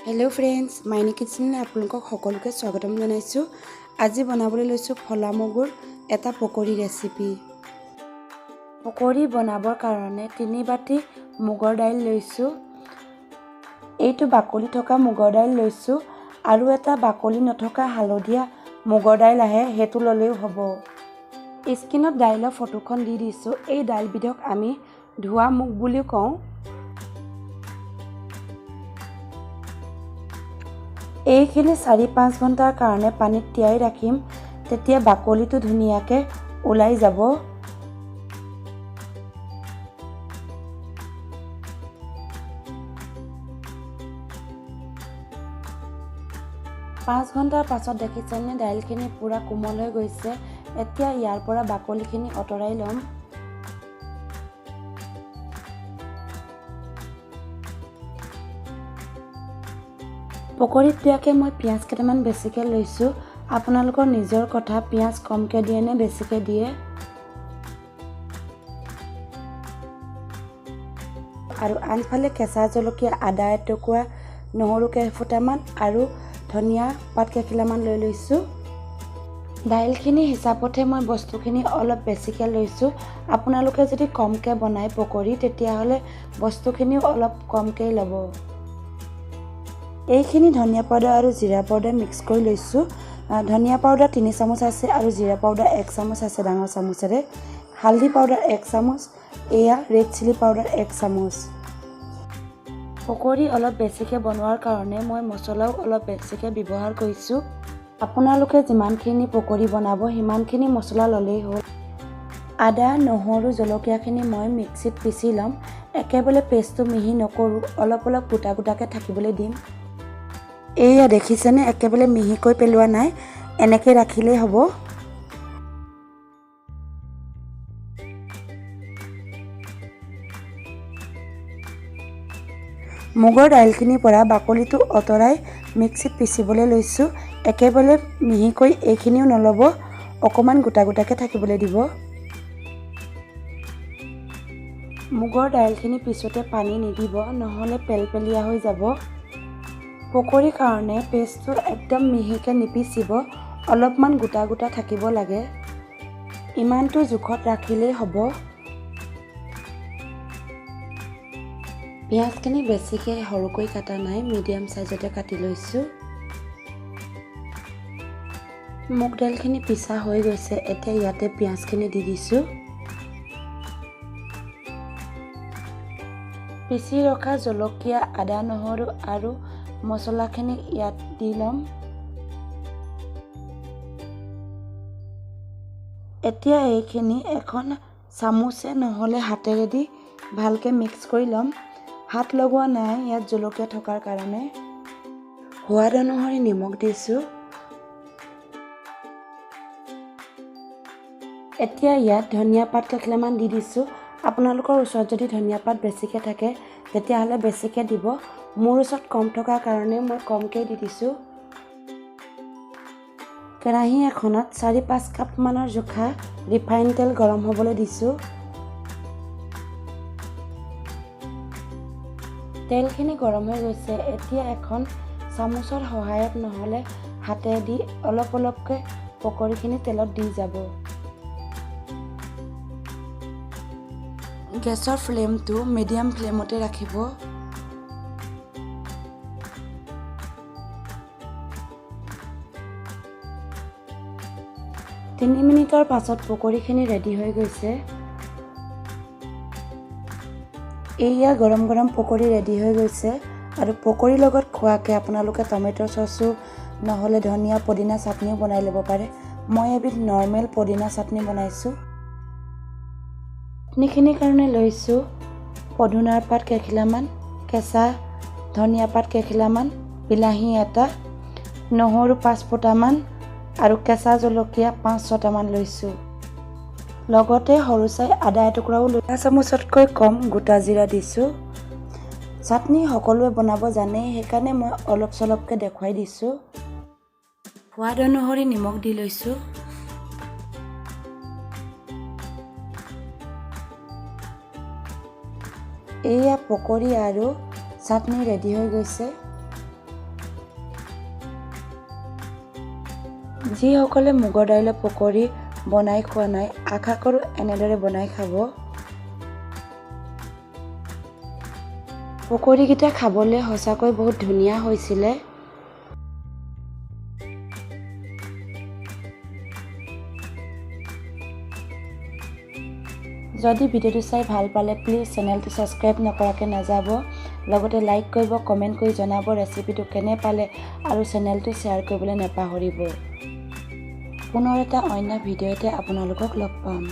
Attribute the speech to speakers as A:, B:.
A: Hello friends माइनी किचेनলৈ আপোনালোকক সকলোকে স্বাগতম জনাইছো। আজি বনাবলৈ লৈছো ফলা মগুৰ এটা পকৰি ৰেচিপি। পকৰি বনাবৰ কাৰণে 3 বাটি মুগৰ দাইল লৈছো। এইটো বাকলি থকা মুগৰ দাইল লৈছো আৰু এটা বাকলি নথকা হালধীয়া মুগৰ দাইল আহে হেতু ললেও হ'ব। স্ক্ৰিনত দাইলৰ ফটোখন দি দিছো। এই দাইল বিধক আমি ধোৱা মুগ বুলি কওঁ। এইখিনি 4-5 ঘণ্টাৰ কাৰণে পানীত তিয়াই ৰাখিম, তেতিয়া বাকলিটো ধুনীয়াকৈ ওলাই যাব। পাঁচ ঘণ্টাৰ পাছত দেখিছেনে দাইলখিনি পুৰা কোমল হৈ গৈছে। এতিয়া ইয়াৰ পৰা বাকলিখিনি অতৰাই ল'ম। পকৰিত দিয়াকে মই পিঁয়াজ কেইটামান বেছিকৈ লৈছোঁ। আপোনালোকৰ নিজৰ কথা, পিঁয়াজ কমকৈ দিয়ে নে বেছিকৈ দিয়ে। আৰু আনফালে কেঁচা জলকীয়া, আদা এটুকুৰা, নহৰু কেইফুটামান আৰু ধনিয়া পাত কেইখিলামান লৈ লৈছোঁ। দাইলখিনি হিচাপতহে মই বস্তুখিনি অলপ বেছিকৈ লৈছোঁ। আপোনালোকে যদি কমকৈ বনায় পকৰি তেতিয়াহ'লে বস্তুখিনিও অলপ কমকৈ ল'ব। এইখিনি ধনিয়া পাউডাৰ আৰু জিৰা পাউডাৰ মিক্স কৰি লৈছোঁ। ধনিয়া পাউডাৰ 3 চামুচ আছে আৰু জিৰা পাউডাৰ 1 চামুচ আছে ডাঙৰ চামুচেৰে। হালধি পাউডাৰ 1 চামুচ, এয়া ৰেড চিলি পাউডাৰ 1 চামুচ। পকৰি অলপ বেছিকৈ বনোৱাৰ কাৰণে মই মছলাও অলপ বেছিকৈ ব্যৱহাৰ কৰিছোঁ। আপোনালোকে যিমানখিনি পকৰি বনাব সিমানখিনি মছলা ল'লেই হ'ল। আদা, নহৰু, জলকীয়াখিনি মই মিক্সিত পিচি ল'ম। একেবাৰে পেষ্টটো মিহি নকৰোঁ, অলপ অলপ গোটা গোটাকৈ থাকিবলৈ দিম। এয়া দেখিছেনে একেবাৰে মিহিকৈ পেলোৱা নাই, এনেকৈ ৰাখিলেই হ'ব। মুগৰ দাইলখিনিৰ পৰা বাকলিটো অতৰাই মিক্সিত পিচিবলৈ লৈছোঁ। একেবাৰে মিহিকৈ এইখিনিও নল'ব, অকণমান গোটা গোটাকৈ থাকিবলৈ দিব। মুগৰ দাইলখিনি পিছোতে পানী নিদিব, নহ'লে পেলপেলীয়া হৈ যাব। পকৰিৰ কাৰণে পেষ্টটো একদম মিহিকৈ নিপিচিব, অলপমান গোটা গোটা থাকিব লাগে। ইমানটো জোখত ৰাখিলেই হ'ব। পিঁয়াজখিনি বেছিকৈ সৰুকৈ কাটা নাই, মিডিয়াম চাইজতে কাটি লৈছোঁ। মুগ দাইলখিনি পিছা হৈ গৈছে। এতিয়া ইয়াতে পিঁয়াজখিনি দি দিছোঁ। পিচি ৰখা জলকীয়া, আদা, নহৰু আৰু মছলাখিনি ইয়াত দি ল'ম। এতিয়া এইখিনি এখন চামুচে নহ'লে হাতেৰে দি ভালকৈ মিক্স কৰি ল'ম। হাত লগোৱা নাই ইয়াত জলকীয়া থকাৰ কাৰণে। সোৱাদ অনুসৰি নিমখ দিছোঁ। এতিয়া ইয়াত ধনিয়া পাত কেইখিলামান দি দিছোঁ। আপোনালোকৰ ওচৰত যদি ধনিয়া পাত বেছিকৈ থাকে তেতিয়াহ'লে বেছিকৈ দিব। মোৰ ওচৰত কম থকাৰ কাৰণে মই কমকৈ দি দিছোঁ। কেৰাহী এখনত 4-5 কাপমানৰ জোখা ৰিফাইন তেল গৰম হ'বলৈ দিছোঁ। তেলখিনি গৰম হৈ গৈছে। এতিয়া এখন চামুচৰ সহায়ত নহ'লে হাতেৰে দি অলপ অলপকৈ পকৰিখিনি তেলত দি যাব। গেছৰ ফ্লেমটো মিডিয়াম ফ্লেমতে ৰাখিব। তিনি মিনিটৰ পাছত পকৰিখিনি ৰেডি হৈ গৈছে। এয়া গৰম গৰম পকৰি ৰেডি হৈ গৈছে। আৰু পকৰিৰ লগত খোৱাকৈ আপোনালোকে টমেটো চচো নহ'লে ধনিয়া পদিনা চাটনিও বনাই ল'ব পাৰে। মই এবিধ নৰ্মেল পদিনা চাটনি বনাইছোঁ। চাটনিখিনিৰ কাৰণে লৈছোঁ পদুনাৰ পাত কেইখিলামান, কেঁচা ধনিয়া পাত কেইখিলামান, বিলাহী এটা, নহৰু 5 ফুটামান আৰু কেঁচা জলকীয়া 5-6টামান লৈছোঁ। লগতে সৰু চাই আদা এটুকুৰাও লৈ 1 চামুচতকৈ কম গোটা জিৰা দিছোঁ। চাটনি সকলোৱে বনাব জানেই, সেইকাৰণে মই অলপ চলপকৈ দেখুৱাই দিছোঁ। সোৱাদ অনুসৰি নিমখ দি লৈছোঁ। এয়া পকৰি আৰু চাটনি ৰেডি হৈ গৈছে। যিসকলে মুগৰ দাইলৰ পকৰি বনাই খোৱা নাই, আশা কৰোঁ এনেদৰে বনাই খাব। পকৰিকেইটা খাবলৈ সঁচাকৈ বহুত ধুনীয়া হৈছিলে। যদি ভিডিঅ'টো চাই ভাল পালে প্লিজ চেনেলটো ছাবস্ক্ৰাইব নকৰাকৈ নাযাব। লগতে লাইক কৰিব, কমেণ্ট কৰি জনাব ৰেচিপিটো কেনে পালে আৰু চেনেলটো শ্বেয়াৰ কৰিবলৈ নাপাহৰিব। পুনৰ এটা অন্য ভিডিঅ'তে আপোনালোকক লগ পাম।